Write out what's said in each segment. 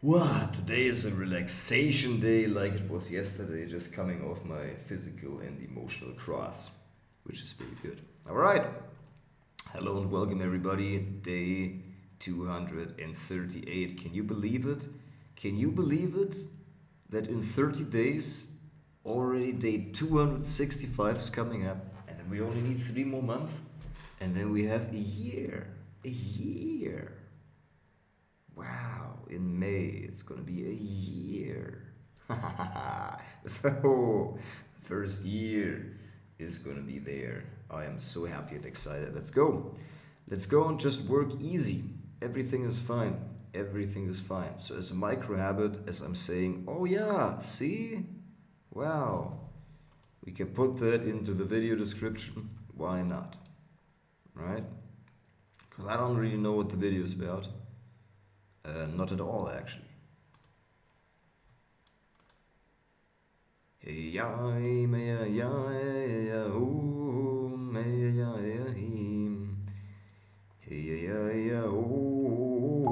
Wow, today is a relaxation day like it was yesterday, just coming off my physical and emotional cross, which is pretty good. All right. Hello and welcome, everybody. Day 238. Can you believe it? Can you believe it? That in 30 days, already day 265 is coming up, and then we only need 3 more months, and then we have a year. A year. Wow, in May it's gonna be a year. The first year is gonna be there. I am so happy and excited. Let's go. Let's go and just work easy. Everything is fine. Everything is fine. So as a micro habit, as I'm saying, oh yeah, see? Wow. We can put that into the video description. Why not? Right? Because I don't really know what the video is about. Not at all, actually. Hey ya, me ya ya, ooh, me ya ya him. Hey ya ya, ooh.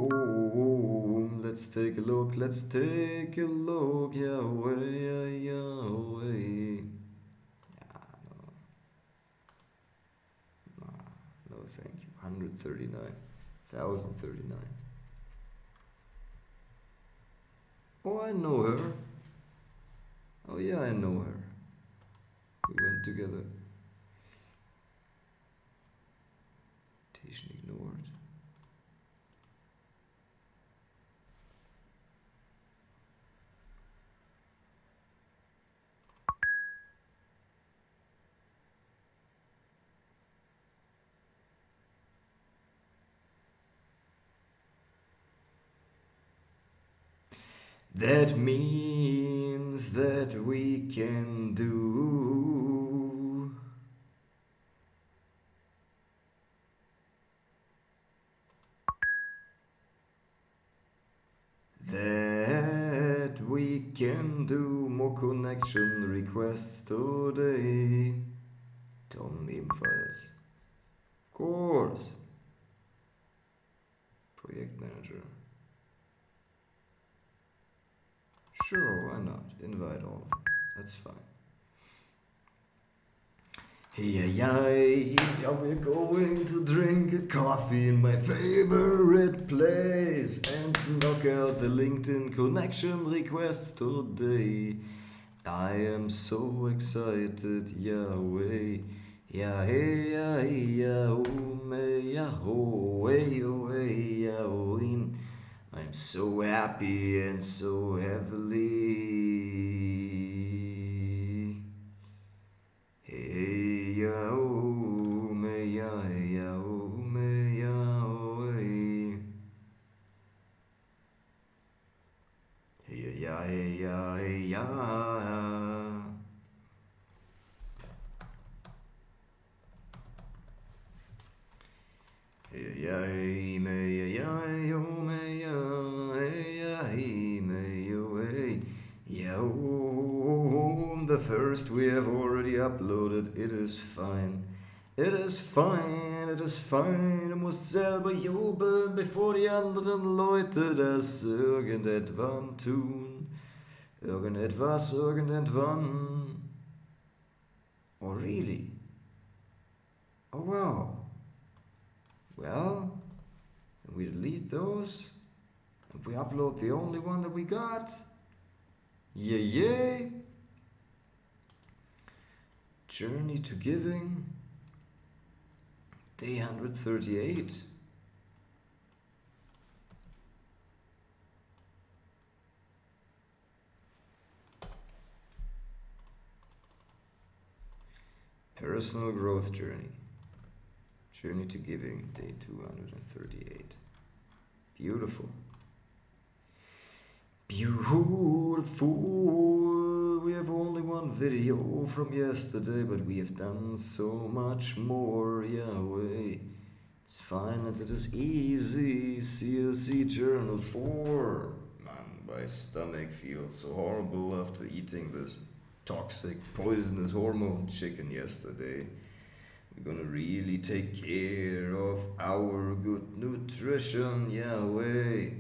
Let's take a look. Let's take a look. Ya way ya ya way. No, thank you. 139, 1039. Oh, I know her. Oh yeah, I know her. We went together. Invitation ignored. That means that we can do more connection requests today. Tom ebenfalls. Of course. Project manager. Sure, why not? Invite all of them. That's fine. Hey, yeah, we're going to drink a coffee in my favorite place and knock out the LinkedIn connection requests today. I am so excited, Yahweh. Yeah, hey, yeah, oh, me, yeah, oh, hey, yeah, I'm so happy and so heavily. Hey, ya, oh, me, ya, oh, me, ya, oh, hey. Hey, ya, hey, ya, hey, ya. Hey, ya, hey, me, ya, oh, me, ya. The first we have already uploaded. It is fine. It is fine, it is fine. Du musst selber jubeln, bevor die anderen Leute das irgendetwann tun. irgendwann. Oh, really? Oh, wow. Well, then we delete those, and we upload the only one that we got. Yay! Journey to Giving, day 138. Personal growth journey. Journey to Giving, day 238. Beautiful. Beautiful. We have only one video from yesterday, but we have done so much more. Yahweh. It's fine and it is easy. CLC Journal 4. Man, my stomach feels so horrible after eating this toxic, poisonous hormone chicken yesterday. We're gonna really take care of our good nutrition, Yahweh.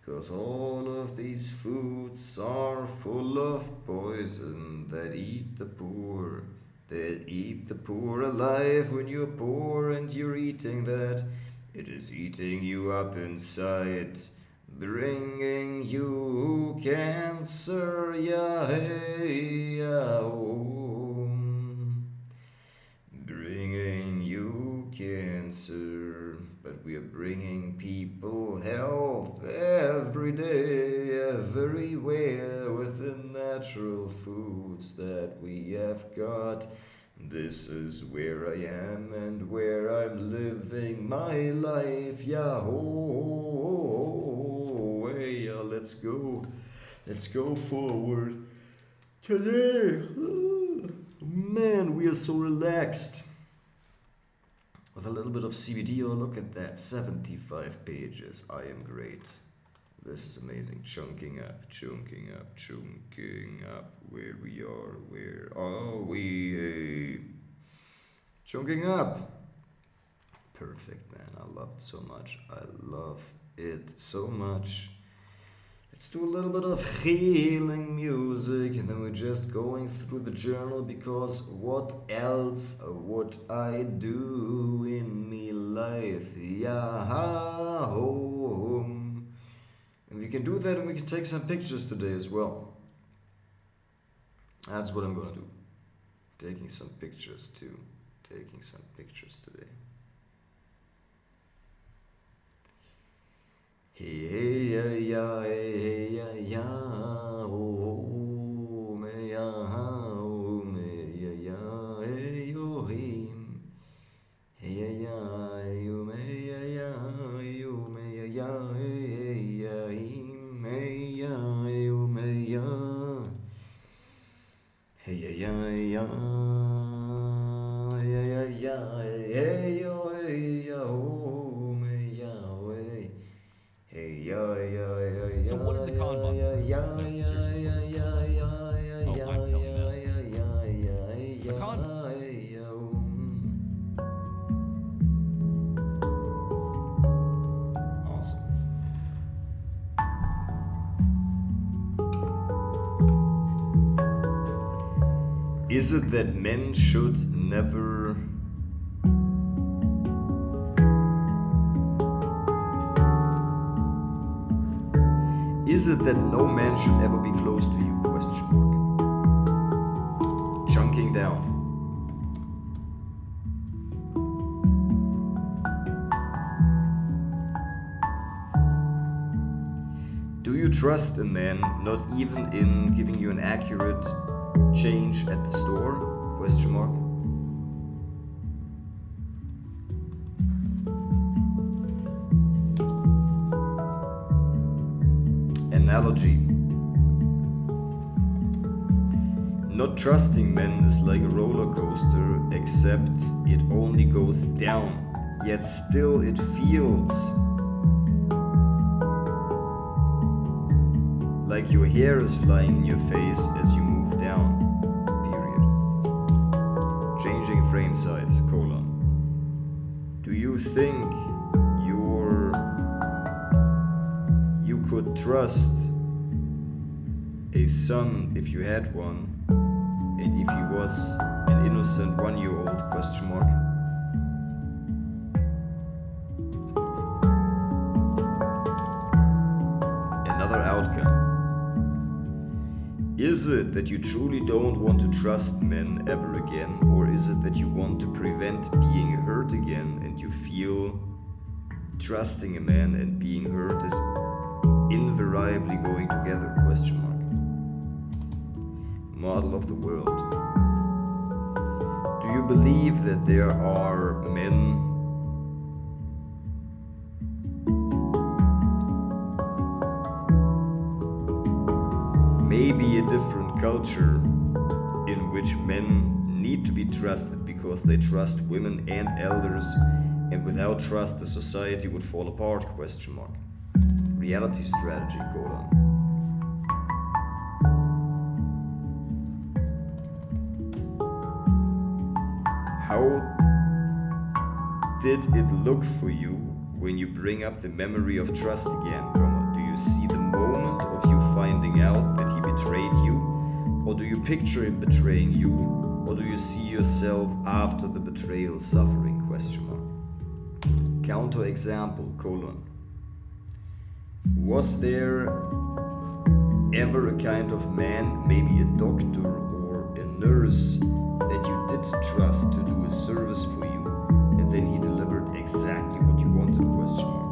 Because all of these foods are full of poison that eat the poor. That eat the poor alive. When you're poor and you're eating that, it is eating you up inside, bringing you cancer, bringing you cancer. But we are bringing people health every day, everywhere, with the natural foods that we have got. This is where I am and where I'm living my life. Yahweh, let's go forward. Today, man, we are so relaxed. With a little bit of CBD, oh look at that, 75 pages. I am great. This is amazing. Chunking up. Where are we? Chunking up. Perfect, man. I love it so much. Let's do a little bit of healing music, and then we're just going through the journal, because what else would I do in me life? And we can do that, and we can take some pictures today as well. That's what I'm gonna do. Taking some pictures today. Hey ya, oh me ya, hey yo him. Hey ya, you me ya, hey ya him, hey ya, you me ya. Hey ya, hey yo, hey ya, oh me ya, way. Hey ya. So what is a Kanban? No, seriously, what is a Kanban? Oh, I'm telling them. A Kanban. Awesome. Is it that men should never Is it that no man should ever be close to you? ? Chunking down. Do you trust a man not even in giving you an accurate change at the store? ? Analogy. Not trusting men is like a roller coaster, except it only goes down, yet still it feels like your hair is flying in your face as you move down. Period. Changing frame size, : Do you think you could trust a son if you had one, and if he was an innocent 1-year-old, question mark. Another outcome. Is it that you truly don't want to trust men ever again, or is it that you want to prevent being hurt again and you feel trusting a man and being hurt is invariably going together, question mark. Model of the world. Do you believe that there are men maybe a different culture in which men need to be trusted because they trust women and elders, and without trust the society would fall apart, question mark. Reality strategy, colon. How did it look for you when you bring up the memory of trust again, comma? Do you see the moment of you finding out that he betrayed you? Or do you picture him betraying you? Or do you see yourself after the betrayal suffering, question mark? Counter example, colon. Was there ever a kind of man, maybe a doctor or a nurse, that you did trust to do a service for you, and then he delivered exactly what you wanted, question mark?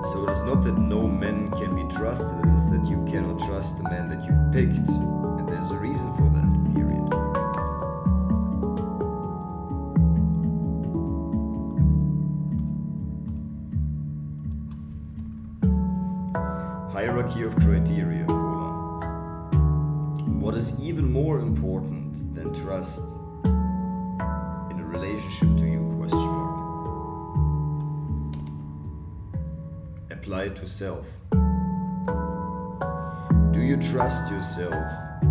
So it is not that no men can be trusted, it is that you cannot trust the man that you picked, and there's a reason for that, period. Hierarchy of criteria, colon. What is even more important than trust in a relationship to you, question mark? Apply it to self. Do you trust yourself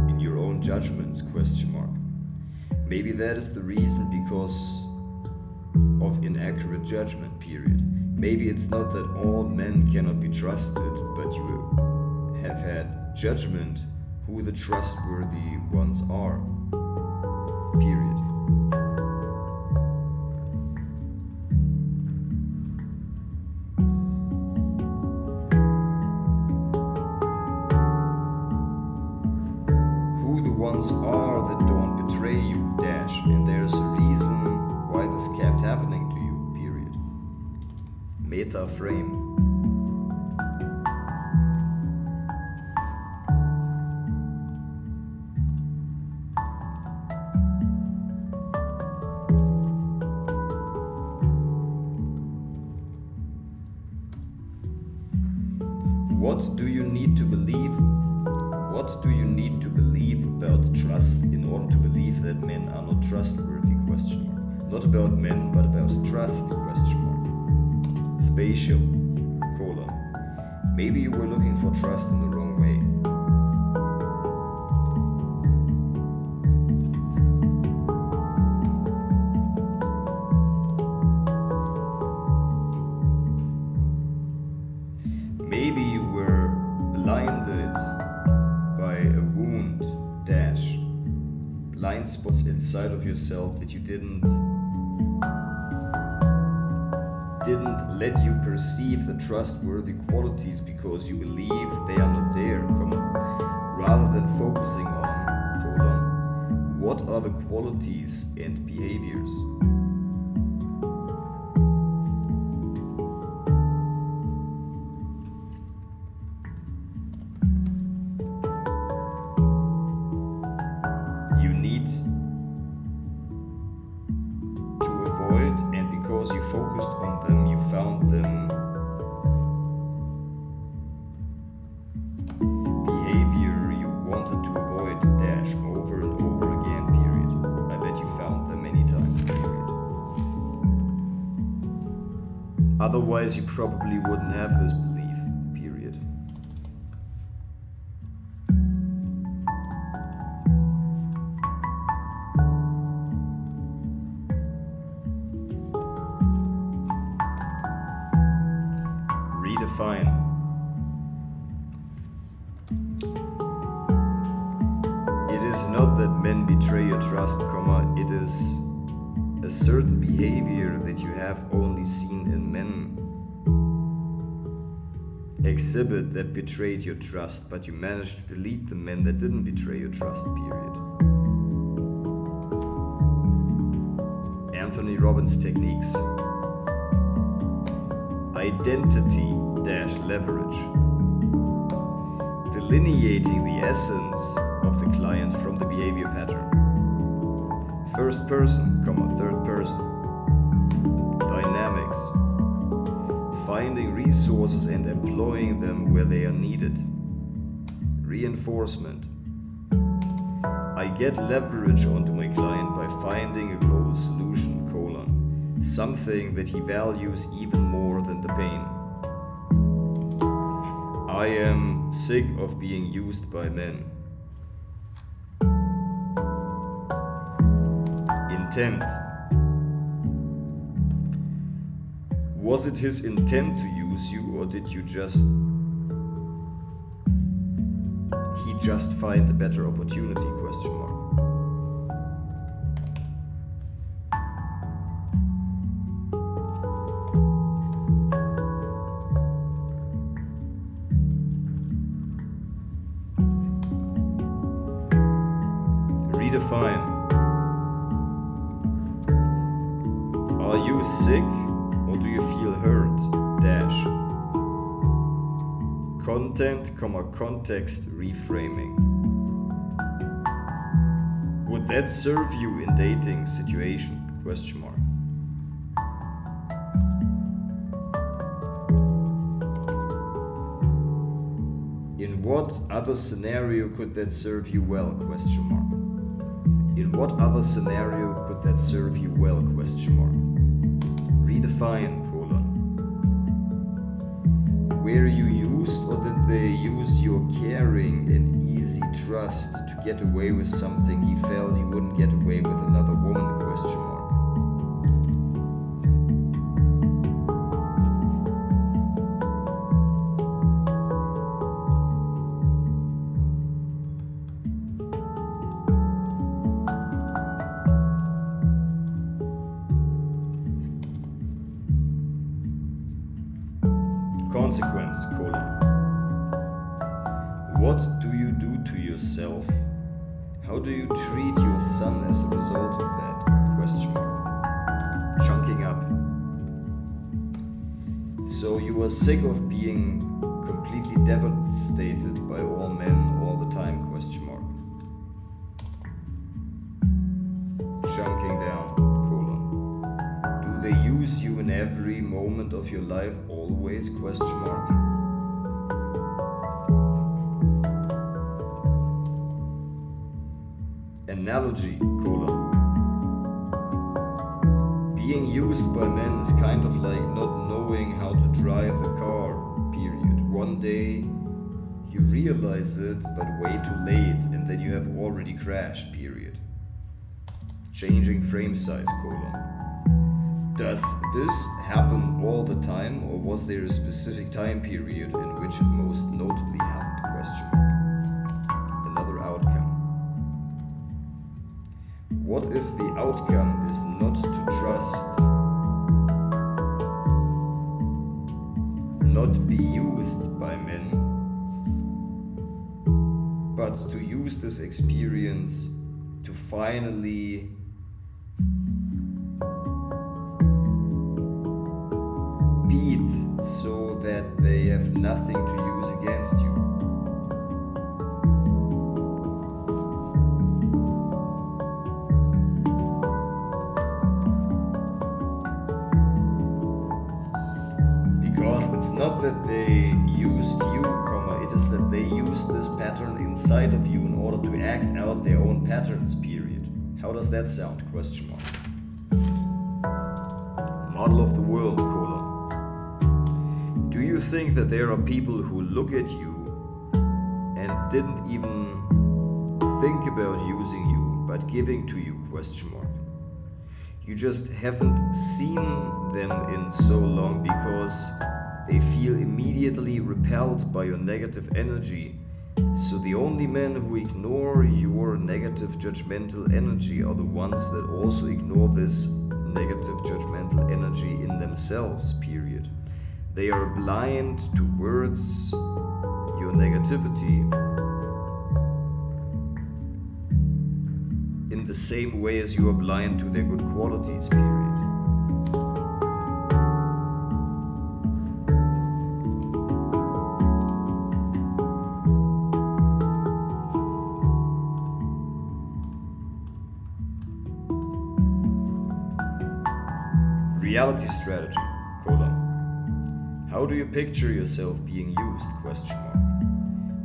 in your own judgments, question mark? Maybe that is the reason, because of inaccurate judgment, period. Maybe it's not that all men cannot be trusted, but you have had judgment who the trustworthy ones are. Period. Who the ones are that don't betray you, dash, and there's a reason why this kept happening to you, period. Meta frame. What do you need to believe? What do you need to believe about trust in order to believe that men are not trustworthy, question mark? Not about men, but about trust, question mark. Spatial, colon. Maybe you were looking for trust in the wrong way. Maybe you were blinded by a wound, dash. Blind spots inside of yourself that you didn't let you perceive the trustworthy qualities because you believe they are not there, comma. Rather than focusing on, colon, what are the qualities and behaviors? You need to avoid, and because you focused on them, you found them behavior you wanted to avoid, dash, over and over again, period. I bet you found them many times, period. Otherwise, you probably wouldn't have this belief, period. Redefine. is not that men betray your trust, it is a certain behavior that you have only seen in men exhibit that betrayed your trust, but you managed to delete the men that didn't betray your trust, period. Anthony Robbins techniques. Identity-leverage. Delineating the essence of the client from the behavior pattern. First person, third person. Dynamics. Finding resources and employing them where they are needed. Reinforcement. I get leverage onto my client by finding a global solution, something that he values even more than the pain. I am sick of being used by men. Intent. Was it his intent to use you, or did he just find a better opportunity? Redefine. Are you sick or do you feel hurt? Content, context reframing. Would that serve you in dating situation? In what other scenario could that serve you well? In what other scenario could that serve you well? Redefine, Were you used, or did they use your caring and easy trust to get away with something he felt he wouldn't get away with another woman? Consequence, What do you do to yourself? How do you treat your son as a result of that? Chunking up. So you are sick of being completely devastated by all men all the time? Chunking down, Do they use you in every moment of your life always? Analogy, Being used by men is kind of like not knowing how to drive a car, period. One day you realize it, but way too late, and then you have already crashed, period. Changing frame size, Does this happen all the time, or was there a specific time period in which it most notably happened? Another outcome. What if the outcome is not to trust, not be used by men, but to use this experience to finally beat so that they have nothing to use against you? Because it's not that they used you, it is that they used this pattern inside of you in order to act out their own patterns, period. How does that sound? Model of the world, Do you think that there are people who look at you and didn't even think about using you, but giving to you? You just haven't seen them in so long because they feel immediately repelled by your negative energy So the only men who ignore your negative judgmental energy are the ones that also ignore this negative judgmental energy in themselves, period. They are blind towards your negativity in the same way as you are blind to their good qualities, period. Reality strategy, How do you picture yourself being used, ?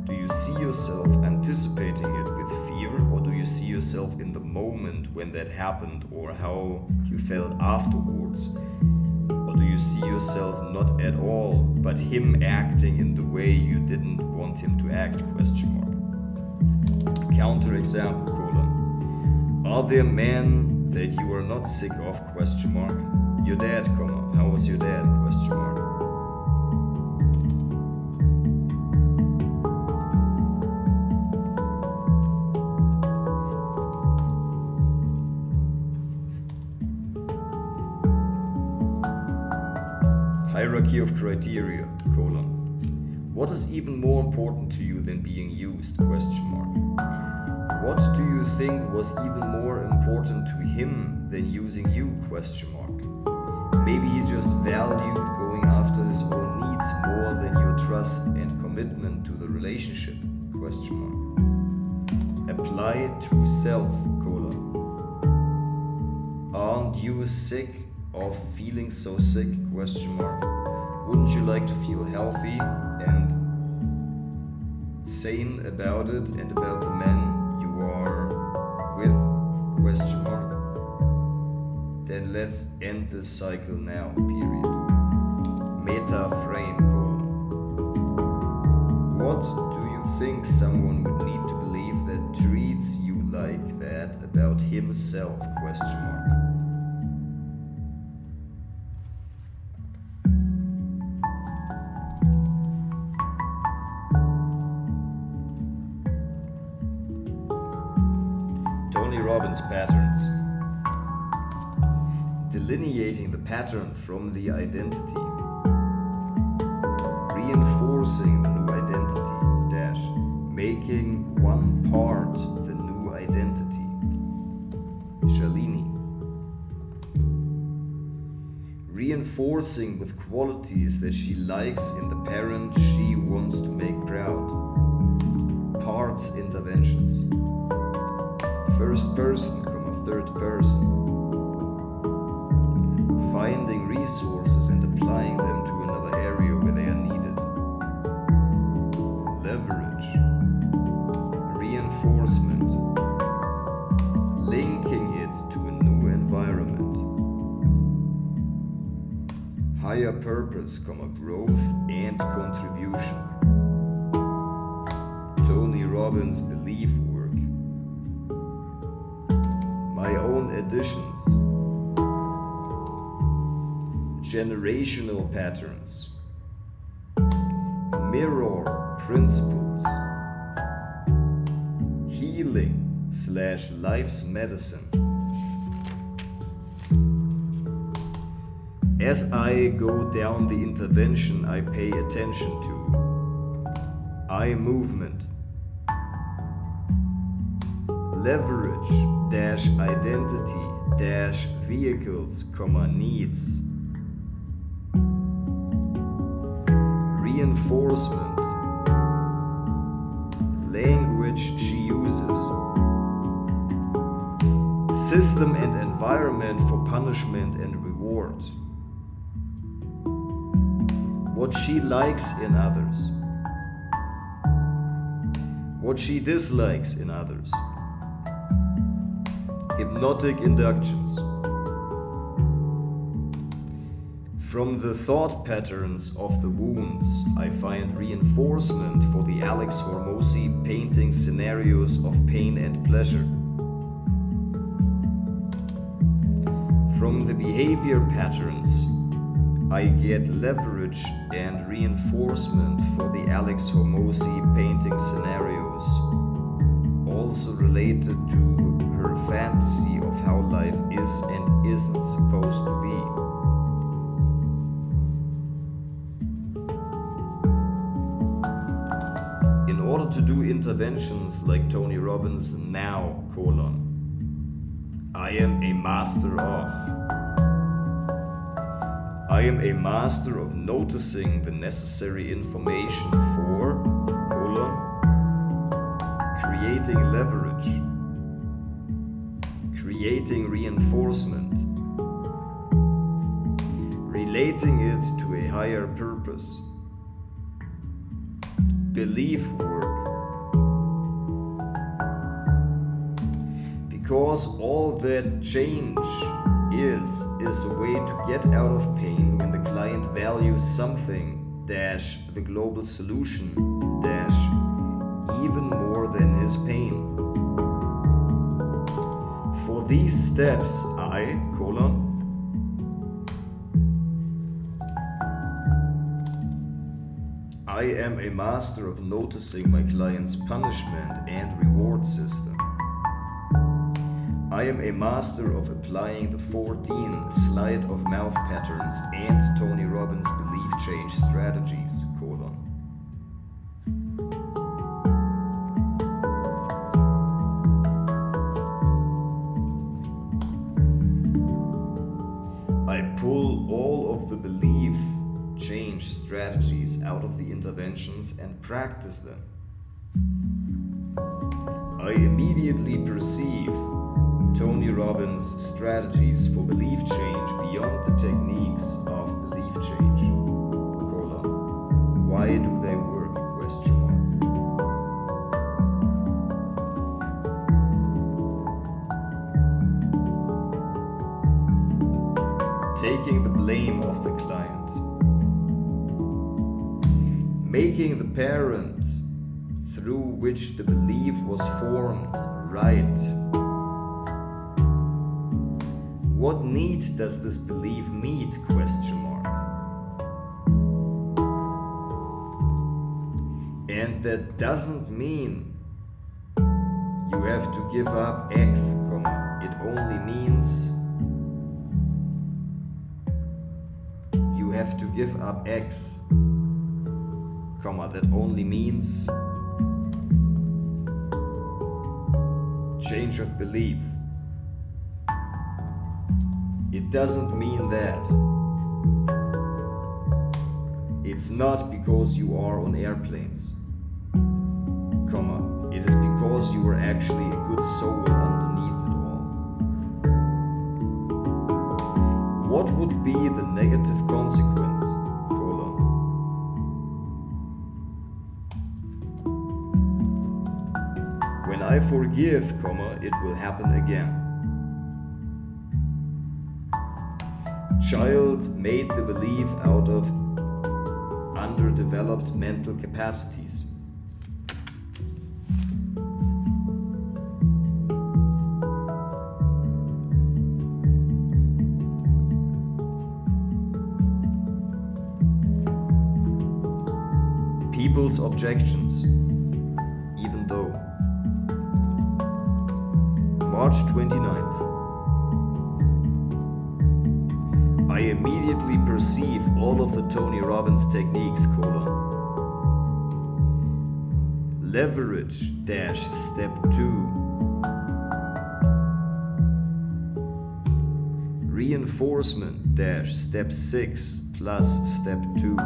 Do you see yourself anticipating it with fear, or do you see yourself in the moment when that happened, or how you felt afterwards? Or do you see yourself not at all, but him acting in the way you didn't want him to act, ? Counter example, Are there men that you are not sick of, ? Your dad, how was your dad, ? Hierarchy of criteria, What is even more important to you than being used, ? What do you think was even more important to him than using you, ? Maybe he just valued going after his own needs more than your trust and commitment to the relationship, ? Apply true self, Aren't you sick of feeling so sick, ? Wouldn't you like to feel healthy and sane about it and about the men you are with, ? Then let's end this cycle now, period. Meta frame, What do you think someone would need to believe that treats you like that about himself, ? Tony Robbins patterns. Delineating the pattern from the identity. Reinforcing the new identity, making one part the new identity. Shalini. Reinforcing with qualities that she likes in the parent she wants to make proud. Parts interventions. First person, third person. Finding resources and applying them to another area where they are needed. Leverage. Reinforcement. Linking it to a new environment. Higher purpose, growth and contribution. Tony Robbins' belief work. My own additions. Generational patterns. Mirror principles. Healing/life's medicine. As I go down the intervention, I pay attention to eye movement. Leverage-identity-vehicles, needs. Reinforcement. Language she uses. System and environment for punishment and reward. What she likes in others. What she dislikes in others. Hypnotic inductions. From the thought patterns of the wounds, I find reinforcement for the Alex Hormozi painting scenarios of pain and pleasure. From the behavior patterns I get leverage and reinforcement for the Alex Hormozi painting scenarios, also related to her fantasy of how life is and isn't supposed to be. In order to do interventions like Tony Robbins now, I am a master of. I am a master of noticing the necessary information for, creating leverage, creating reinforcement, relating it to a higher purpose, belief work. Because all that change is a way to get out of pain when the client values something dash the global solution dash even more than his pain. For these steps, I am a master of noticing my client's punishment and reward system. I am a master of applying the 14 sleight of mouth patterns and Tony Robbins belief change strategies, I pull all of the belief change strategies out of the interventions and practice them. I immediately perceive Tony Robbins' strategies for belief change beyond the techniques of belief change. Why do they work? Taking the blame of the client. Making the parent through which the belief was formed right. What need does this belief meet? And that doesn't mean you have to give up X, it only means you have to give up X, that only means change of belief. It doesn't mean that. It's not because you are on airplanes, it is because you are actually a good soul underneath it all. What would be the negative consequence? When I forgive, it will happen again. Child made the belief out of underdeveloped mental capacities. People's objections, even though. March 29th. I immediately perceive all of the Tony Robbins techniques, leverage dash step 2. Reinforcement dash step 6 plus step 2.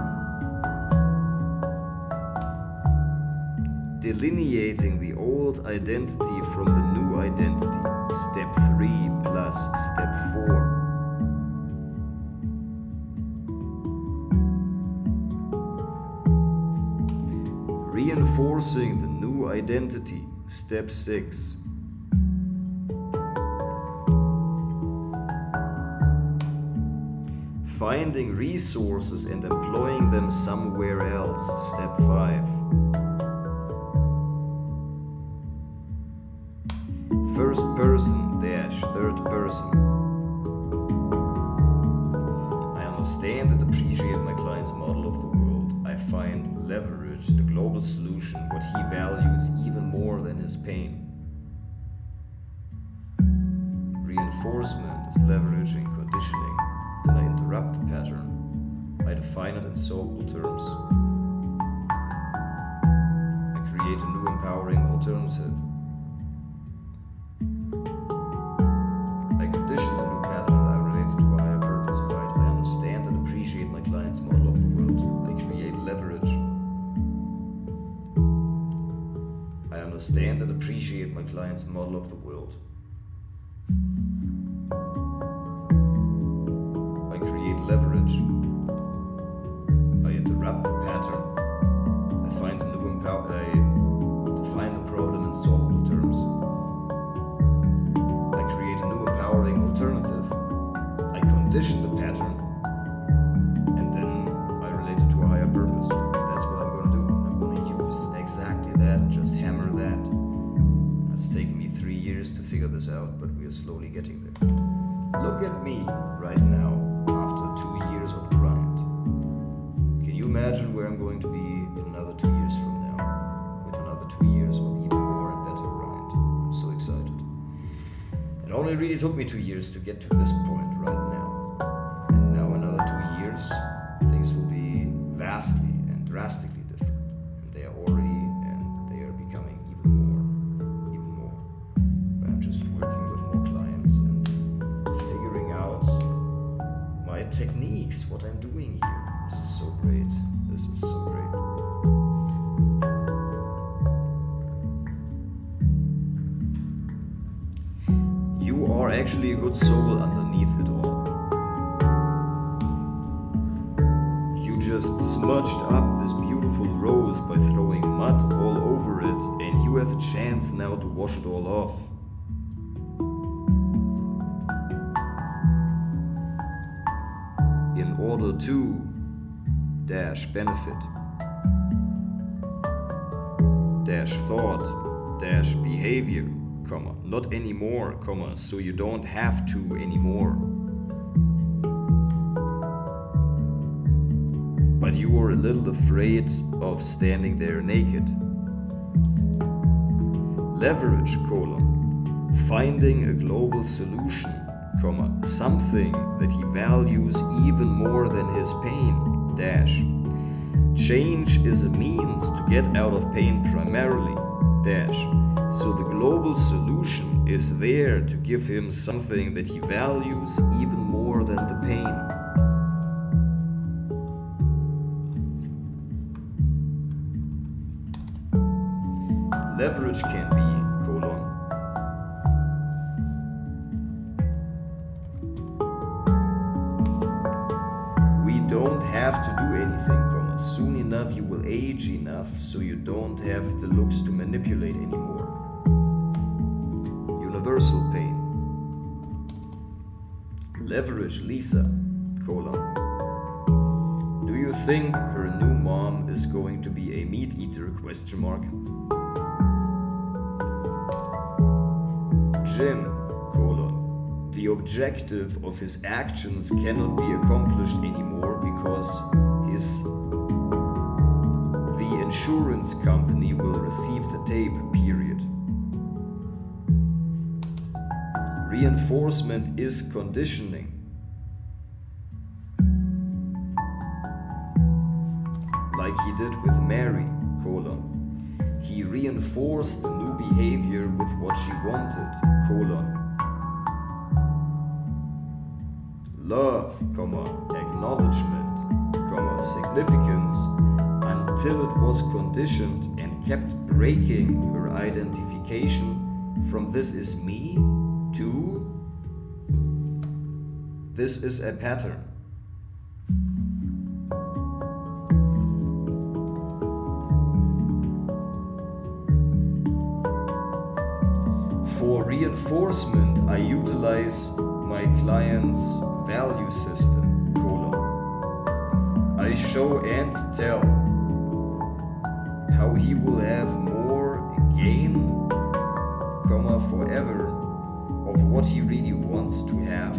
Delineating the old identity from the new identity, step 3 plus step 4. Reinforcing the new identity, step 6. Finding resources and employing them somewhere else, step 5. First person dash third person. I am a understand and appreciate my client's model of the world. I find leverage, the global solution, what he values even more than his pain. Reinforcement is leveraging conditioning. Then I interrupt the pattern. I define it in solvable terms. I create a new empowering alternative. I condition the new pattern I relate it to a higher purpose, right? I understand and appreciate my client's model of the world. I create leverage. I understand and appreciate my client's model of the world. I create leverage. I interrupt the pattern. I find a new I define the problem in solvable terms. I create a new empowering alternative. I condition the pattern, and then I relate it to a higher purpose. That's what I'm going to do. I'm going to use exactly that and just hammer that. It's taken me 3 years to figure this out, but we are slowly getting there. Look at me right now after 2 years of grind. Can you imagine where I'm going to be in another 2 years from now? With another 2 years of even more and better grind. I'm so excited. It only really took me 2 years to get to this point right now. And now another 2 years, things will be vastly and drastically different. And they are already, and they are becoming even more. I'm just working with more clients and figuring out my techniques, what I'm doing here. This is so great. This is so great. You are actually a good soul underneath it all. You just smudged up this beautiful rose by throwing mud all over it, and you have a chance now to wash it all off. In order to dash benefit dash thought dash behavior, comma, not anymore, comma, so you don't have to anymore. But you are a little afraid of standing there naked. Leverage, colon, finding a global solution, comma, something that he values even more than his pain, dash. Change is a means to get out of pain primarily, dash. So the global solution is there to give him something that he values even more than the pain. Leverage can be, colon, we don't have to do anything, comma, soon enough you will age enough so you don't have the looks to manipulate anymore. Universal pain. Leverage Lisa, colon, do you think her new mom is going to be a meat eater, question mark? Jim, colon, the objective of his actions cannot be accomplished anymore because the insurance company will receive the tape, period. Reinforcement is conditioning. Like he did with Mary, colon. He reinforced the new behavior with what she wanted, colon. Love, comma, acknowledgement, comma, significance, until it was conditioned and kept breaking her identification from this is me to this is a pattern. For reinforcement, I utilize my client's value system, colon. I show and tell how he will have more gain, comma, forever of what he really wants to have.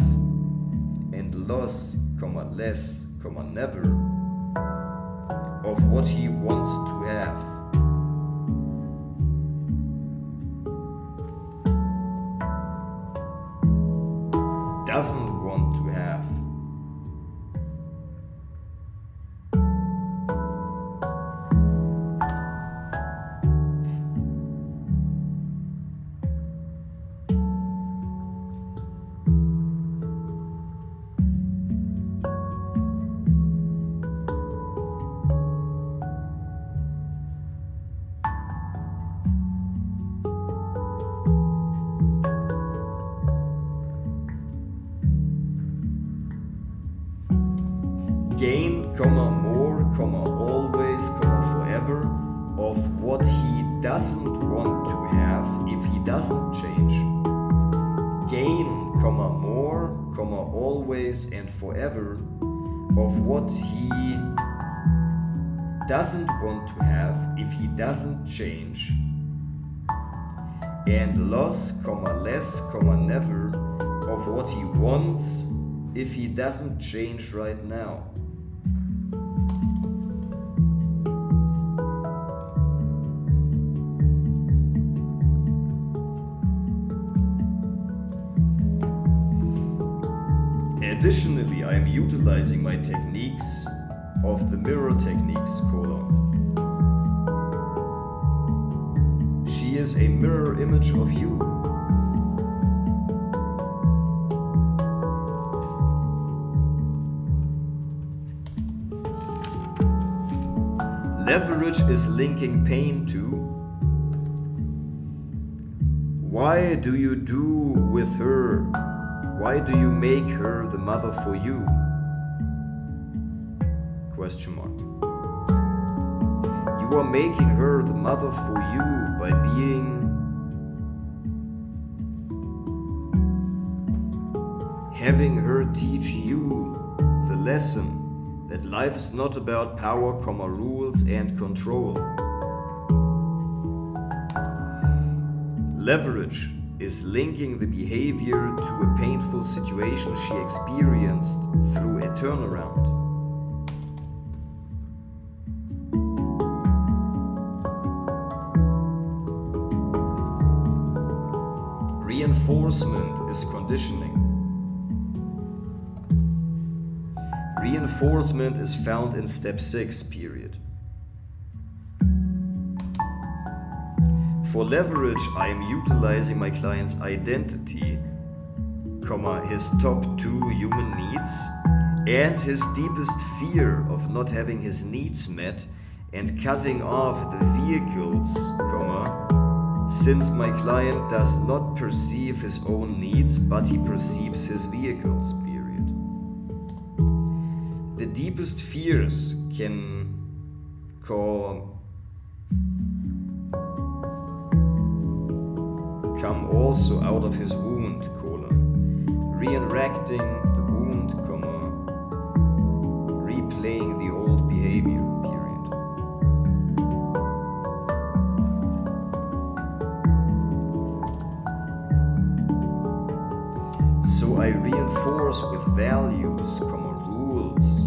and loss, less, never of what he wants to have. Doesn't want to have. Gain, more, always, forever of what he doesn't want to have if he doesn't change. Gain, more, always and forever of what he doesn't want to have if he doesn't change. And loss, less, never of what he wants if he doesn't change right now. Additionally, I am utilizing my techniques of the mirror techniques, She is a mirror image of you. Leverage is linking pain to why do you do with her? Why do you make her the mother for you? Question mark. You are making her the mother for you by having her teach you the lesson that life is not about power, rules and control. Leverage is linking the behavior to a painful situation she experienced through a turnaround. Reinforcement is conditioning. Reinforcement is found in step 6, period. For leverage, I am utilizing my client's identity, his top 2 human needs, and his deepest fear of not having his needs met, and cutting off the vehicles, since my client does not perceive his own needs, but he perceives his vehicles, period. The deepest fears can come also out of his wound, reenacting the wound, replaying the old behavior, period. So I reinforce with values, rules,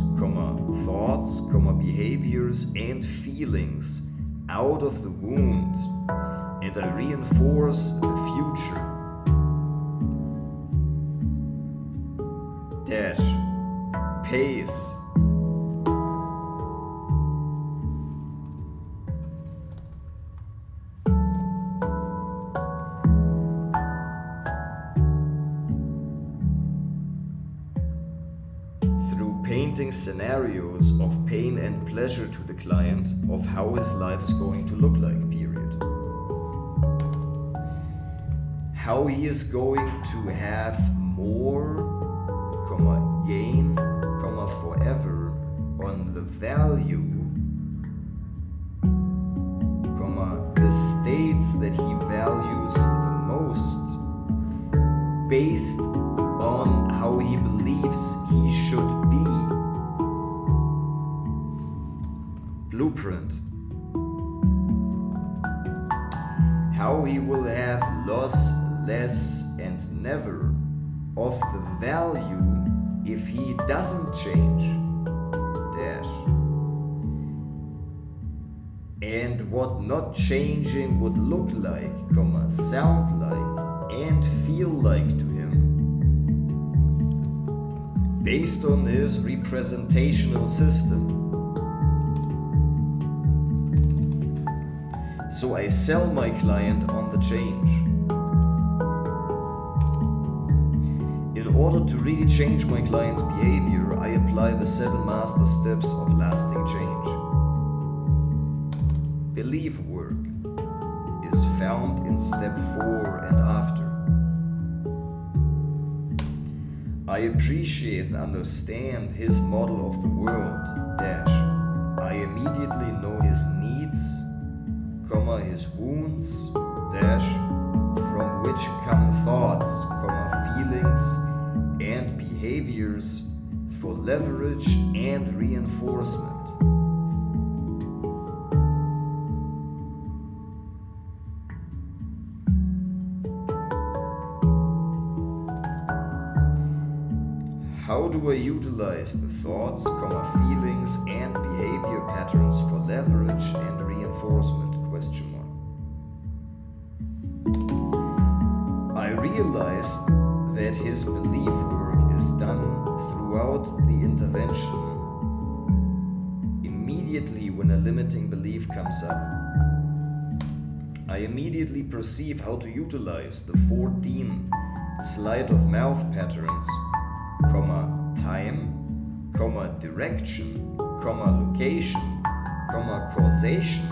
thoughts, behaviors and feelings out of the wound, and I reinforce the future. Pace. Through painting scenarios of pain and pleasure to the client of how his life is going to look like, period. How he is going to have more, gain, forever on the value, the states that he values the most, based on how he believes he should be. Blueprint. How he will have loss, less, and never of the value if he doesn't change, dash, and what not changing would look like, sound like, and feel like to him, based on his representational system. So I sell my client on the change. In order to really change my client's behavior, I apply the 7 master steps of lasting change. Belief work is found in step 4 and after. I appreciate and understand his model of the world, dash. I immediately know his needs, his wounds, dash, from which come thoughts, feelings, and behaviors for leverage and reinforcement. How do I utilize the thoughts, feelings, and behavior patterns for leverage and reinforcement? I realized that his belief work is done throughout the intervention immediately when a limiting belief comes up. I immediately perceive how to utilize the 14 sleight of mouth patterns, time, direction, location, causation,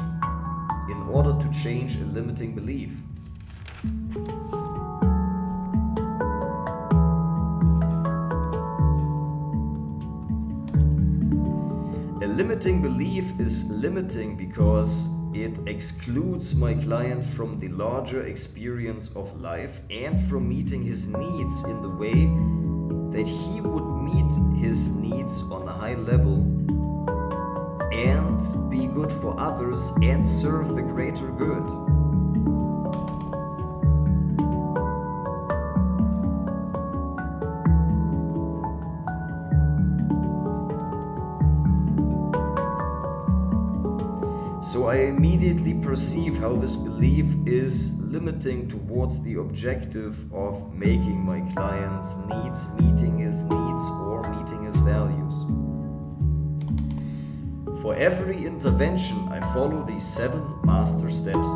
in order to change a limiting belief. A limiting belief is limiting because it excludes my client from the larger experience of life and from meeting his needs in the way that he would meet his needs on a high level and be good for others and serve the greater good. So I immediately perceive how this belief is limiting towards the objective of making my client's needs, meeting his needs, or meeting his values. For every intervention, I follow these 7 master steps.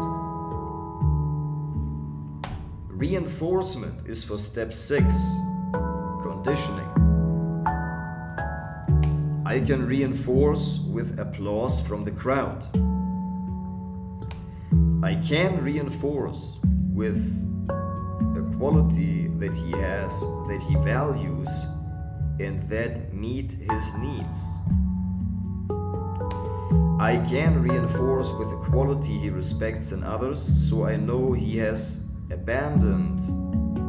Reinforcement is for step 6, conditioning. I can reinforce with applause from the crowd. I can reinforce with a quality that he has, that he values, and that meet his needs. I can reinforce with a quality he respects in others, so I know he has abandoned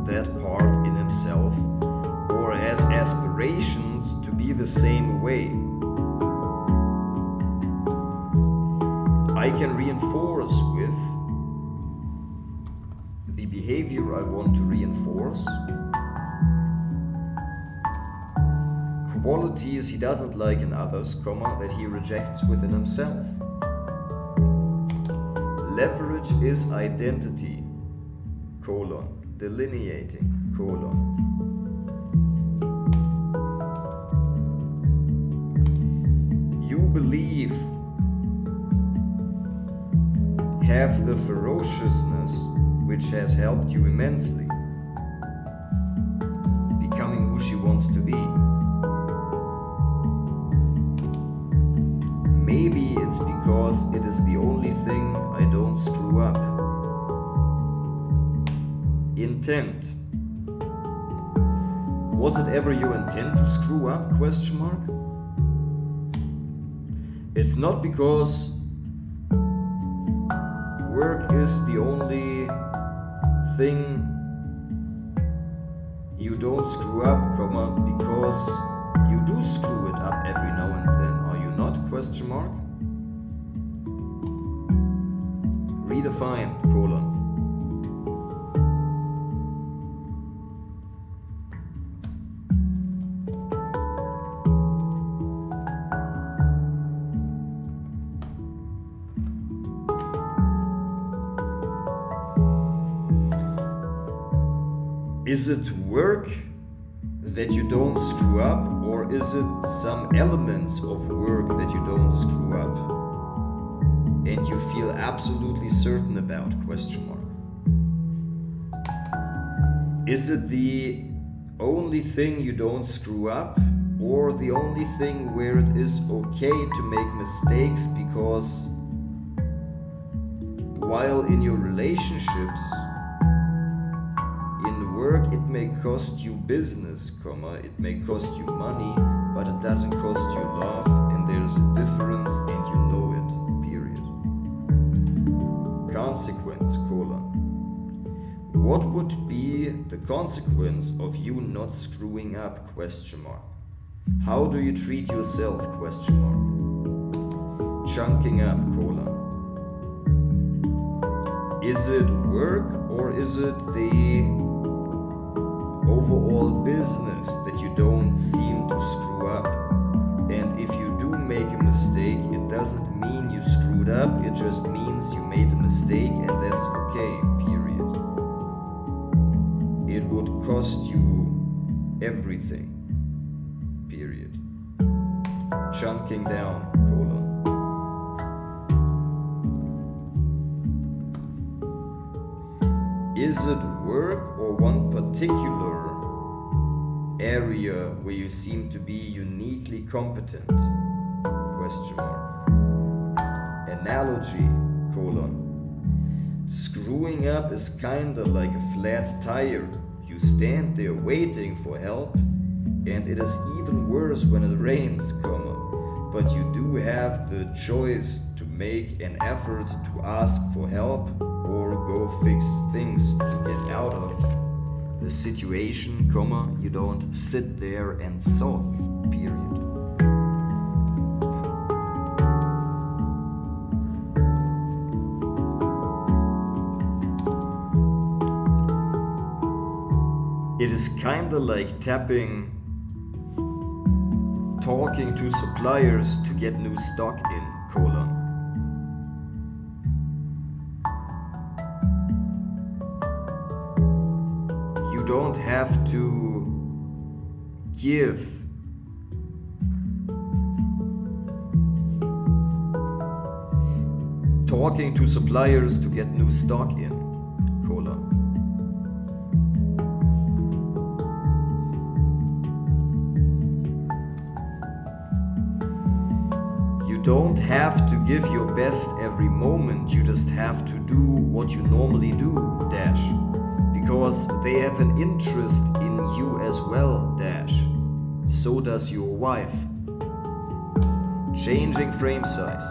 that part in himself or has aspirations to be the same way. I can reinforce with the behavior I want to reinforce, qualities he doesn't like in others, that he rejects within himself. Leverage is identity, delineating, You believe, have the ferociousness which has helped you immensely, becoming who she wants to be. Maybe it's because it is the only thing I don't screw up. Intent. Was it ever your intent to screw up? It's not because work is the only thing you don't screw up, because you do screw it up every now and then, are you not? Redefine, Is it work that you don't screw up, or is it some elements of work that you don't screw up and you feel absolutely certain about? Question mark. Is it the only thing you don't screw up, or the only thing where it is okay to make mistakes, because while in your relationships, in work, it may cost you business, it may cost you money, but it doesn't cost you love, and there's a difference and you know it, period. Consequence, What would be the consequence of you not screwing up, question mark? How do you treat yourself, question mark? Chunking up, Is it work, or is it the overall business that you don't seem to screw up? And if you do make a mistake, it doesn't mean you screwed up, it just means you made a mistake, and that's okay, period. It would cost you everything, period. Chunking down, Is it work or one particular area where you seem to be uniquely competent? Question mark. Analogy, Screwing up is kinda like a flat tire. You stand there waiting for help, and it is even worse when it rains, but you do have the choice to make an effort to ask for help or go fix things to get out of the situation, you don't sit there and sulk, period. It is kinda like talking to suppliers to get new stock in, You don't have to give. Talking to suppliers to get new stock in, You don't have to give your best every moment, you just have to do what you normally do, because they have an interest in you as well, So does your wife. Changing frame size.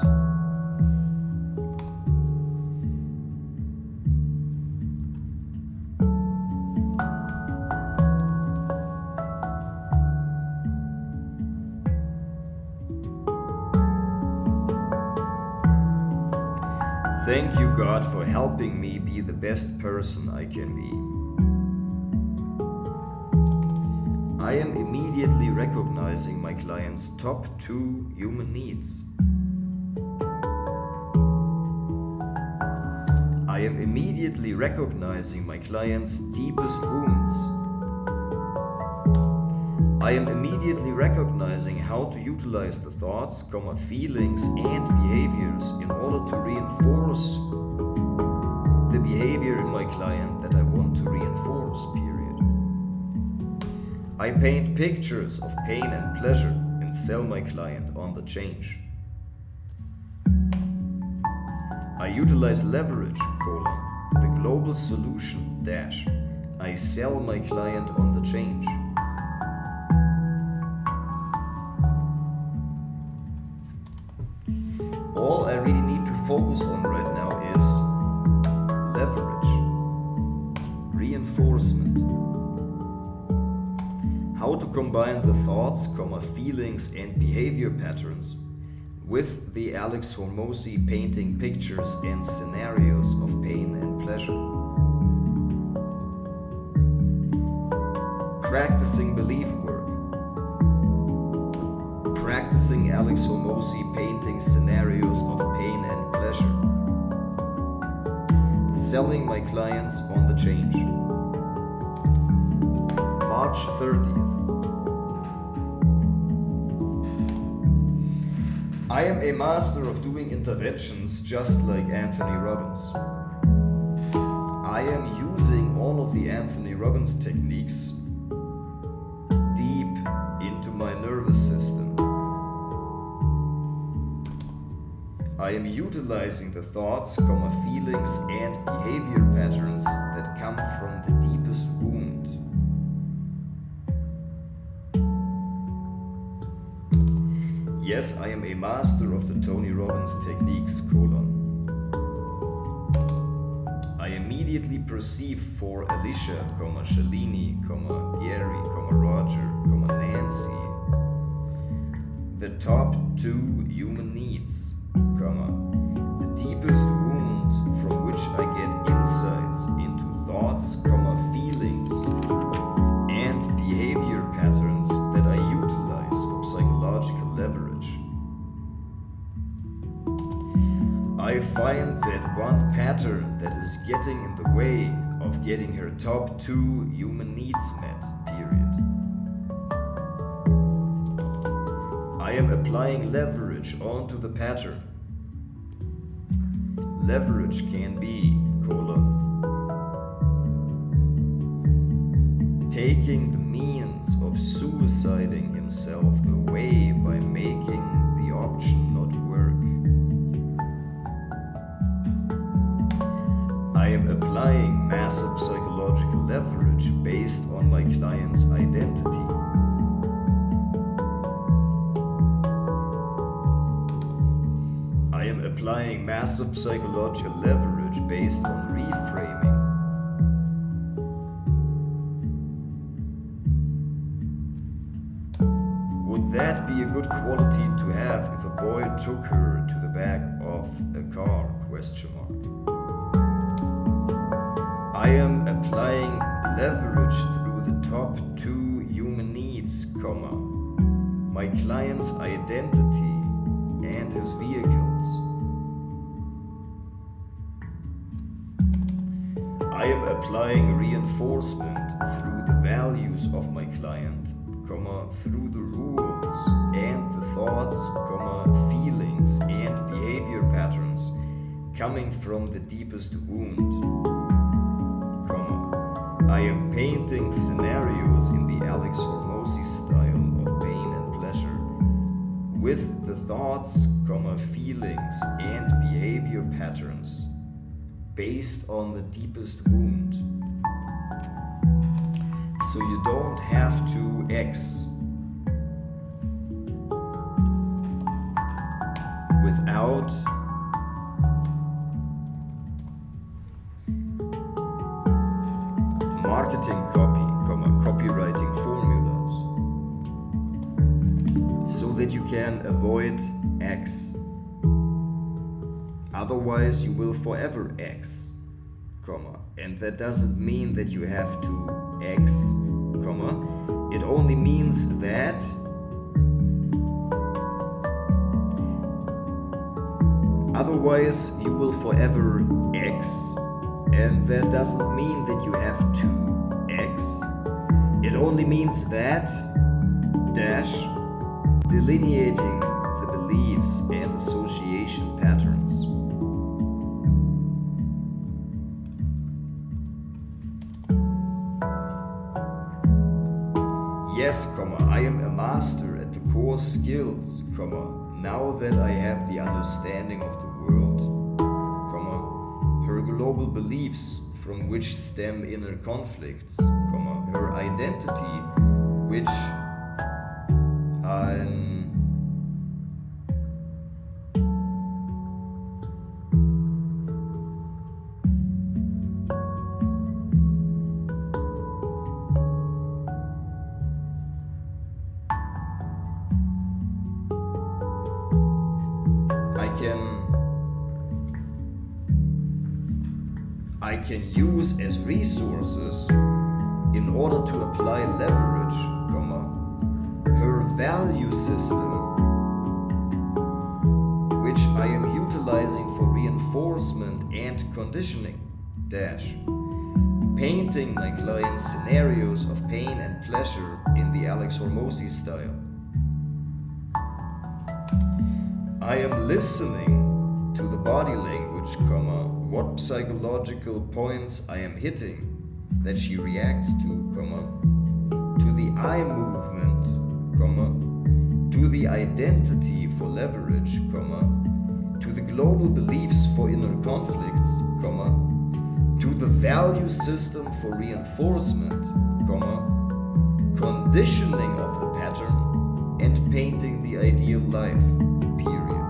Thank you, God, for helping me be the best person I can be. I am immediately recognizing my client's top 2 human needs. I am immediately recognizing my client's deepest wounds. I am immediately recognizing how to utilize the thoughts, feelings, and behaviors in order to reinforce the behavior in my client that I want to reinforce, period. I paint pictures of pain and pleasure and sell my client on the change. I utilize leverage, the global solution, I sell my client on the change. All I really need to focus on right now is leverage, reinforcement. How to combine the thoughts, feelings, and behavior patterns with the Alex Hormozi painting pictures and scenarios of pain and pleasure. Practicing belief work. Practicing Alex Hormozi painting scenarios of pain and pleasure. Selling my clients on the change. March 30th. I am a master of doing interventions just like Anthony Robbins. I am using all of the Anthony Robbins techniques deep into my nervous system. I am utilizing the thoughts, feelings and behavior patterns that come from the deepest wound. Yes, I am a master of the Tony Robbins techniques, I immediately perceive for Alicia, Shalini, Gary, Roger, Nancy, the top 2 human needs, the deepest wound from which I get insights into thoughts, feelings and behavior patterns that I utilize for psychological leverage. I find that one pattern that is getting in the way of getting her top 2 human needs met, period. I am applying leverage onto the pattern. Leverage can be, taking the means of suiciding himself away by making the option not work. I am applying massive psychological leverage based on my client's identity. I am applying massive psychological leverage based on reframing. Would that be a good quality to have if a boy took her to the back of a car? I am applying leverage through the top 2 human needs, my client's identity and his vehicles. I am applying reinforcement through the values of my client, through the rules and the thoughts, feelings and behavior patterns coming from the deepest wound. I am painting scenarios in the Alex Hormozi style of pain and pleasure with the thoughts, feelings and behavior patterns based on the deepest wound. So you don't have to X without marketing copy, copywriting formulas, so that you can avoid X. Otherwise you will forever X, and that doesn't mean that you have to X, it only means that otherwise you will forever X, and that doesn't mean that you have to X. It only means that delineating the beliefs and association patterns. Yes, I am a master at the core skills, now that I have the understanding of the world, her global beliefs from which stem inner conflicts, her identity, which I can use as resources in order to apply leverage, her value system, which I am utilizing for reinforcement and conditioning, painting my clients scenarios of pain and pleasure in the Alex Hormozi style. I am listening to the body language, what psychological points I am hitting that she reacts to the eye movement, to the identity for leverage, to the global beliefs for inner conflicts, to the value system for reinforcement, conditioning of the pattern, and painting the ideal life, period.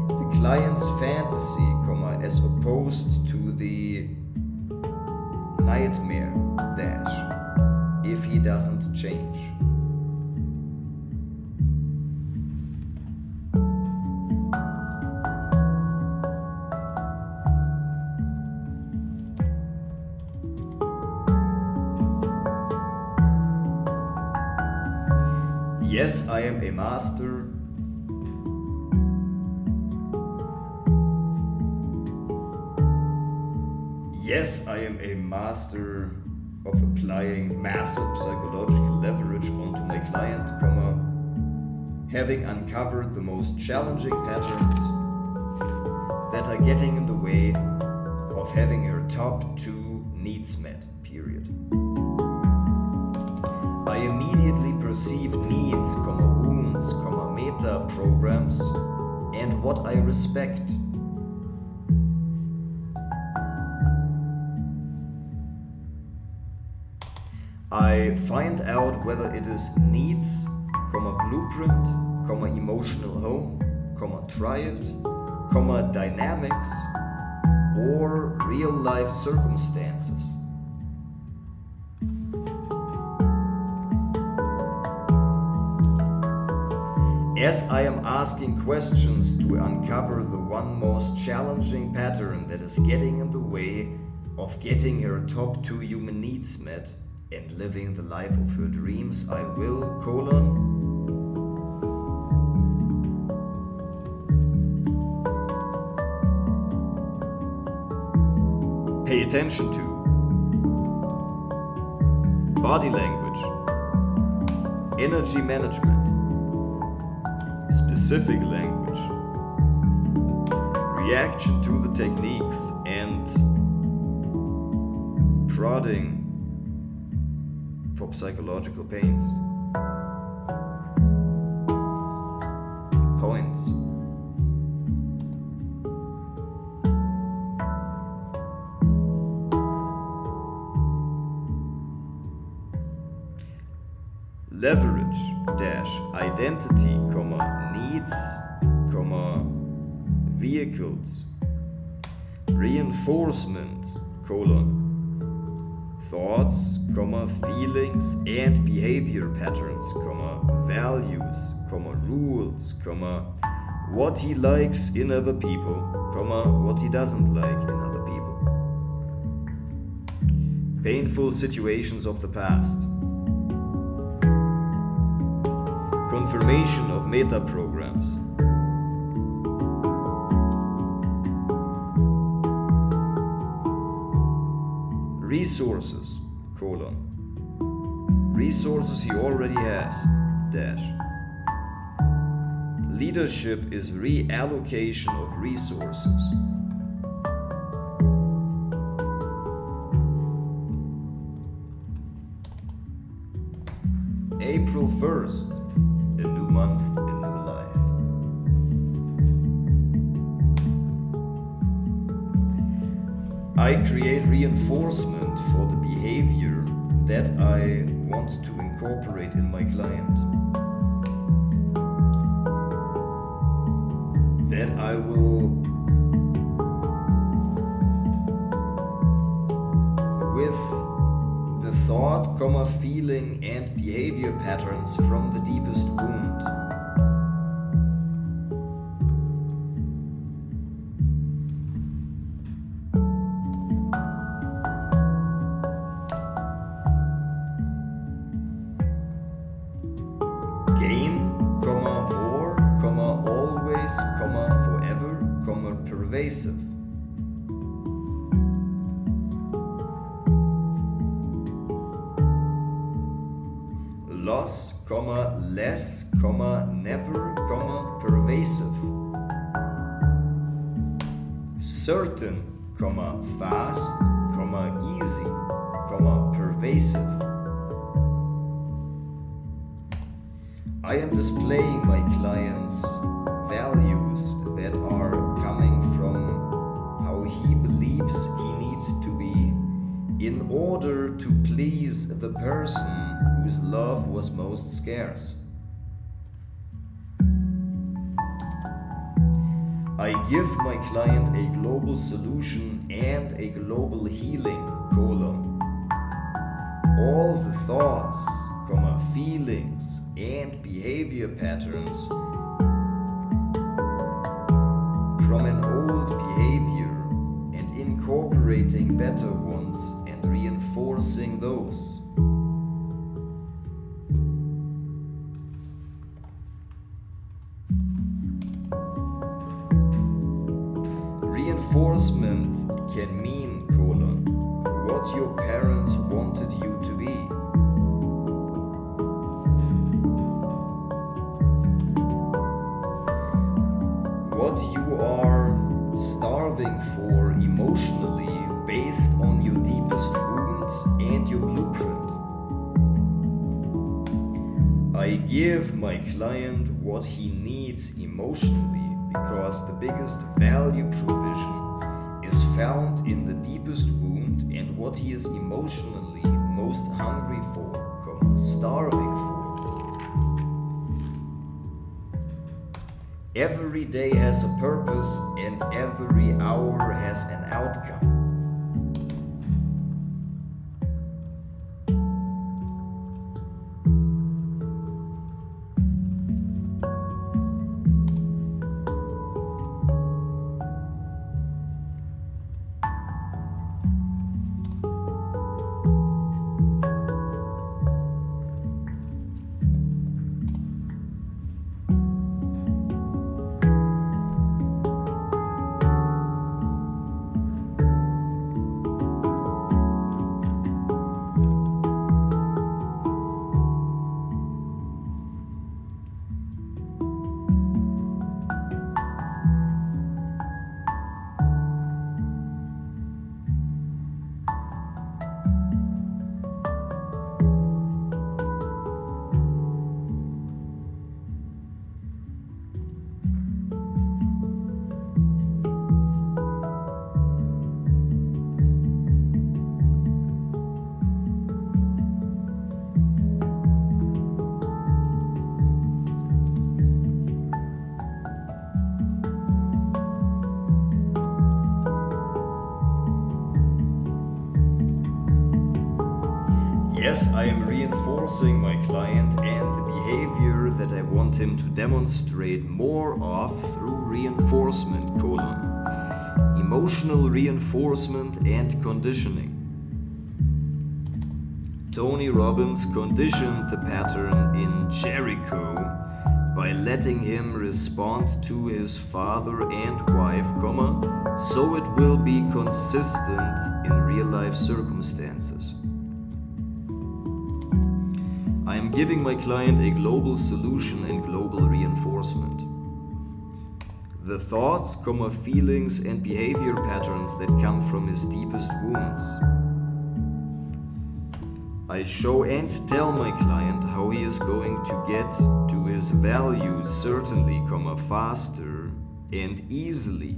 The client's fantasy, as opposed to the nightmare dash, if he doesn't change. Yes, I am a master. Yes, I am a master of applying massive psychological leverage onto my client, having uncovered the most challenging patterns that are getting in the way of having her top 2 needs met, period. I immediately perceive needs, wounds, meta programs, and what I respect. I find out whether it is needs, blueprint, emotional home, triad, dynamics, or real life circumstances. As I am asking questions to uncover the one most challenging pattern that is getting in the way of getting her top 2 human needs met and living the life of her dreams, I will, pay attention to body language, energy management, specific language, reaction to the techniques, and prodding for psychological pains. Points. Leverage dash identity, needs, vehicles, reinforcement, thoughts, feelings and behavior patterns, values, rules, what he likes in other people, what he doesn't like in other people. Painful situations of the past. Confirmation of meta programs. Resources, resources he already has, dash. Leadership is reallocation of resources. April 1st, a new month, a new life. I create reinforcement for the behavior that I want to incorporate in my client. That I will, with the thought, feeling and behavior patterns from the deepest wound. Gain, more, always, forever, pervasive. loss, less, never, pervasive. Certain, fast, easy, pervasive. I am displaying my client's values that are coming from how he believes he needs to be in order to please the person whose love was most scarce. I give my client a global solution and a global healing, all the thoughts, feelings and behavior patterns from an old behavior and incorporating better ones and reinforcing those. Reinforcement can mean, what your parents wanted you to be. What you are starving for emotionally based on your deepest wound and your blueprint. I give my client what he needs emotionally because the biggest value provision is found in the deepest wound and what he is emotionally most hungry for, starving for. Every day has a purpose and every hour has an outcome. Yes, I am reinforcing my client and the behavior that I want him to demonstrate more of through reinforcement, emotional reinforcement and conditioning. Tony Robbins conditioned the pattern in Jericho by letting him respond to his father and wife, so it will be consistent in real-life circumstances. I am giving my client a global solution and global reinforcement. The thoughts, feelings and behavior patterns that come from his deepest wounds. I show and tell my client how he is going to get to his values certainly, faster and easily.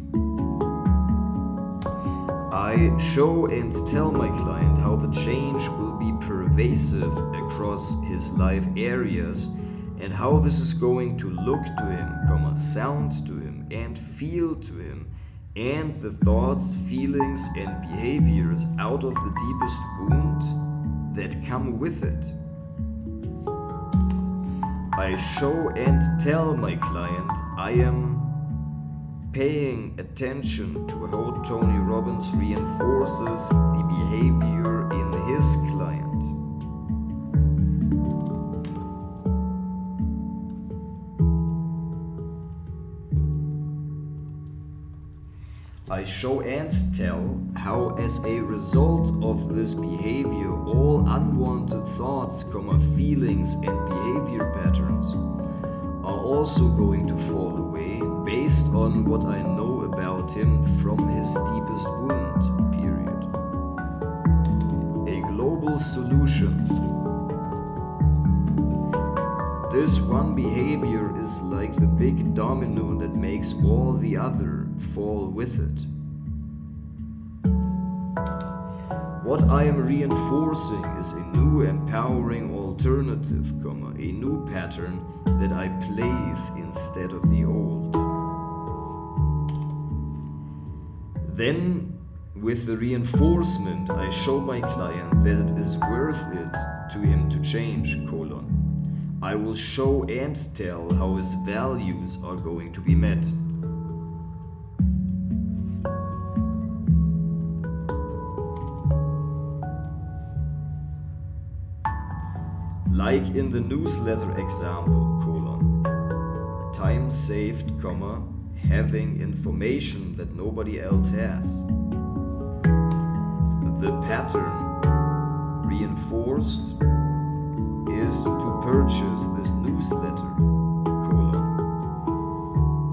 I show and tell my client how the change will be pervasive across his life areas and how this is going to look to him, sound to him and feel to him, and the thoughts, feelings and behaviors out of the deepest wound that come with it. I show and tell my client I am paying attention to how Tony Robbins reinforces the behavior in his client. I show and tell how, as a result of this behavior, all unwanted thoughts, feelings, and behavior patterns are also going to fall away based on what I know about him from his deepest wound, period. A global solution. This one behavior is like the big domino that makes all the other fall with it. What I am reinforcing is a new empowering alternative, a new pattern that I place instead of the old. Then, with the reinforcement, I show my client that it is worth it to him to change, I will show and tell how his values are going to be met. Like in the newsletter example, time saved, having information that nobody else has. The pattern reinforced is to purchase this newsletter,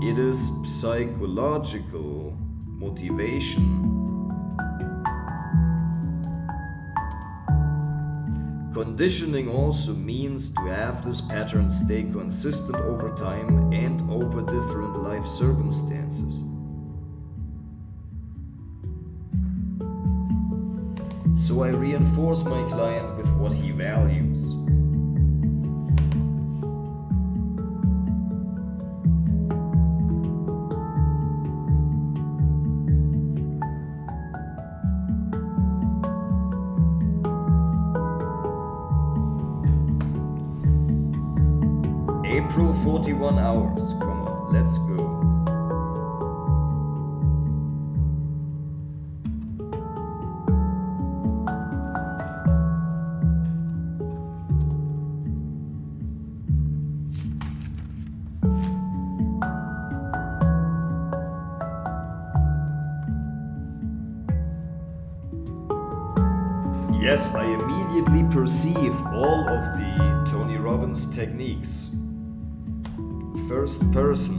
It is psychological motivation. Conditioning also means to have this pattern stay consistent over time and over different life circumstances. So I reinforce my client with what he values. April 41 hours, let's go. Yes, I immediately perceive all of the Tony Robbins techniques. First person,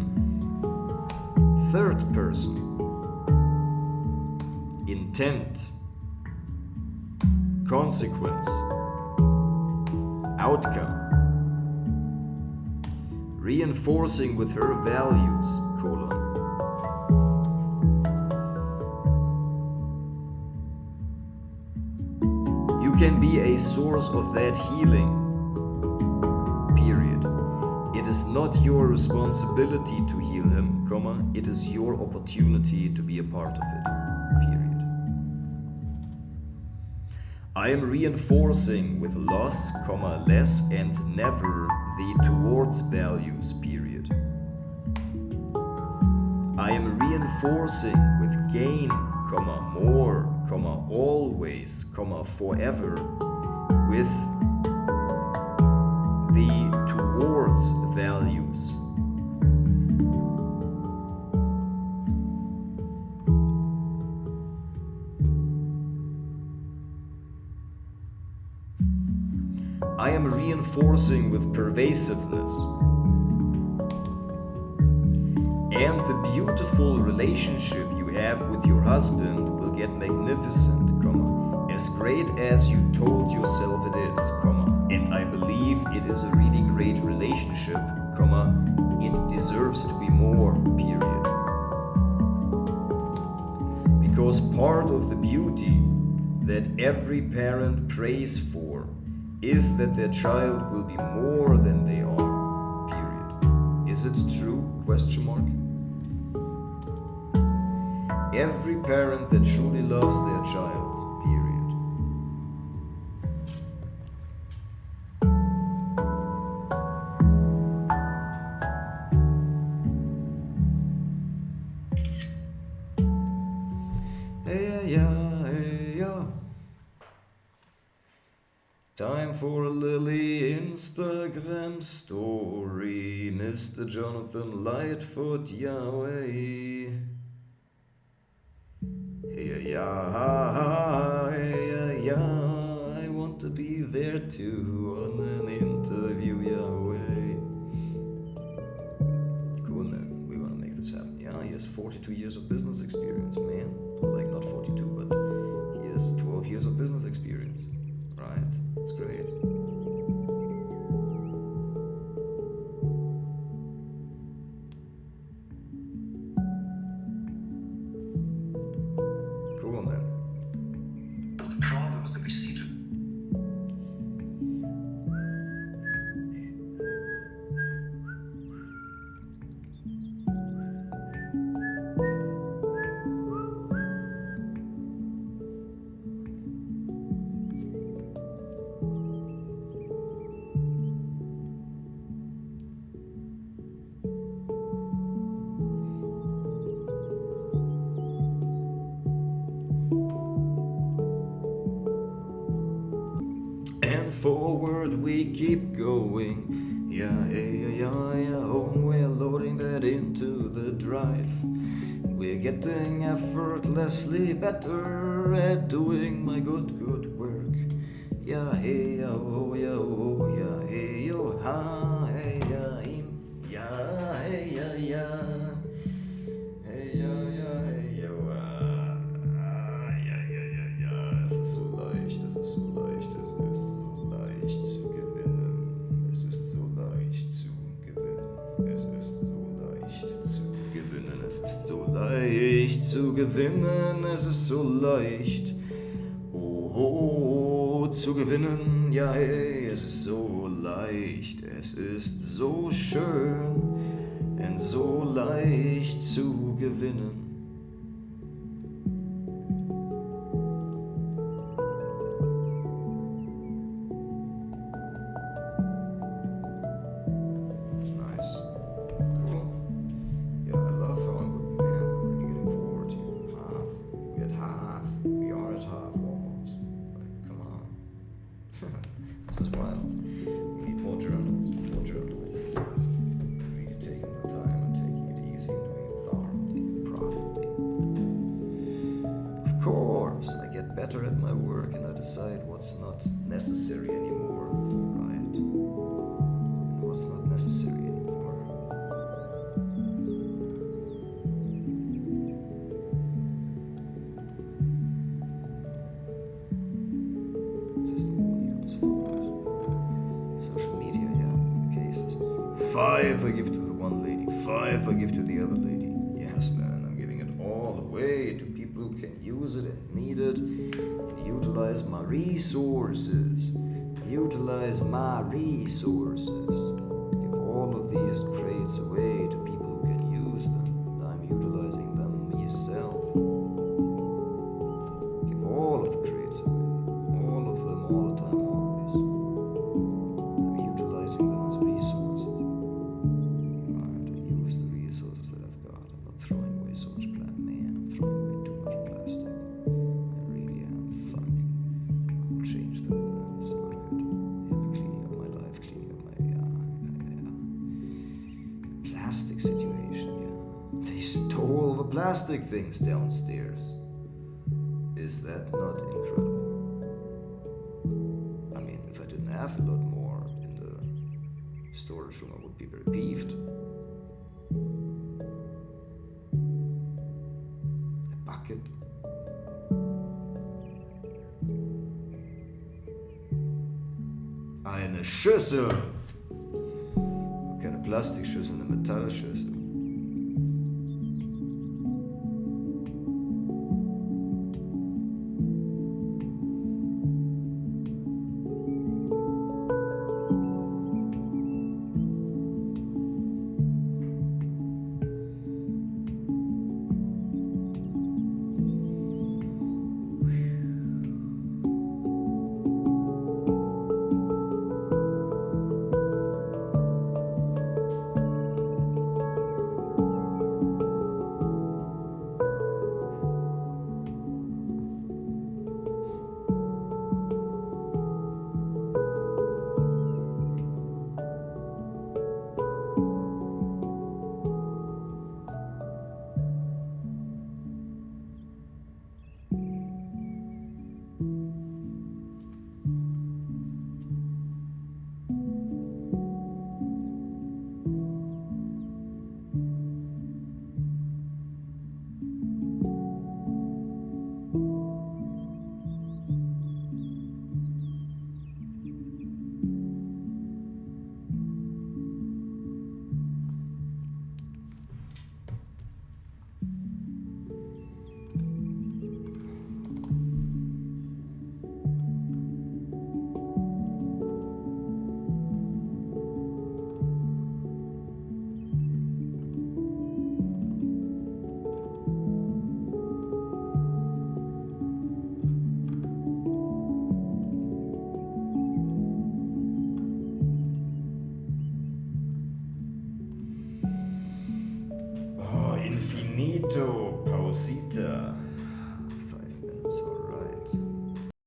third person, intent, consequence, outcome, reinforcing with her values, You can be a source of that healing, period. It is not your responsibility to heal him, it is your opportunity to be a part of it, period. I am reinforcing with loss, less, and never the towards values, period. I am reinforcing with gain, more, always, forever, with the towards values. I am reinforcing with pervasiveness. And the beautiful relationship you have with your husband will get magnificent, as great as you told yourself it is, and I believe it is a really great relationship, it deserves to be more, period. Because part of the beauty that every parent prays for is that their child will be more than they are, period. Is it true? ? Every parent that truly loves their child, period. Time for a Lily Instagram story, Mr. Jonathan Lightfoot, Yahweh. I want to be there too on an interview, Cool, man. We want to make this happen. Yeah, he has 42 years of business experience, man. Like, not 42, but he has 12 years of business experience. Right? It's great. Cool, man. Of the problems that we see today. And forward we keep going. Home we're loading that into the drive. We're getting effortlessly better at doing my good work. Hey yo, ha, hey ya, hey ya. Es ist so leicht, es ist so leicht, es ist so leicht zu gewinnen. Es ist so leicht zu gewinnen. Es ist so leicht zu gewinnen. Es ist so leicht zu gewinnen. Es ist so leicht. Oh, zu gewinnen. Ja, hey, es ist so leicht. Es ist so schön und so leicht zu gewinnen. This is wild. We need more journals. Really taking the time and taking it easy and doing it thoroughly, properly. Of course, I get better at my work and I decide what's not necessary anymore, right? And what's not necessary anymore. Social media, the cases. 5 I give to the one lady, 5 I give to the other lady. Yes, man, I'm giving it all away to people who can use it and need it, and utilize my resources. Utilize my resources. Give all of these crates away to people who can use them, and I'm utilizing them myself. Give all of the crates away, all of them, all the time, always. I'm utilizing them as resources. Right, I use the resources that I've got. I'm not throwing away so much plastic. Man, I'm throwing away too much plastic. I really am. Fuck. I will change that, man. It's not good. Cleaning up my life, cleaning up my plastic situation, They stole the plastic things downstairs. Is that not incredible? I mean, if I didn't have a lot more in the storage room, I would be very peeved. A bucket. Eine Schüssel. Keine Plastikschüssel, eine Metallschüssel.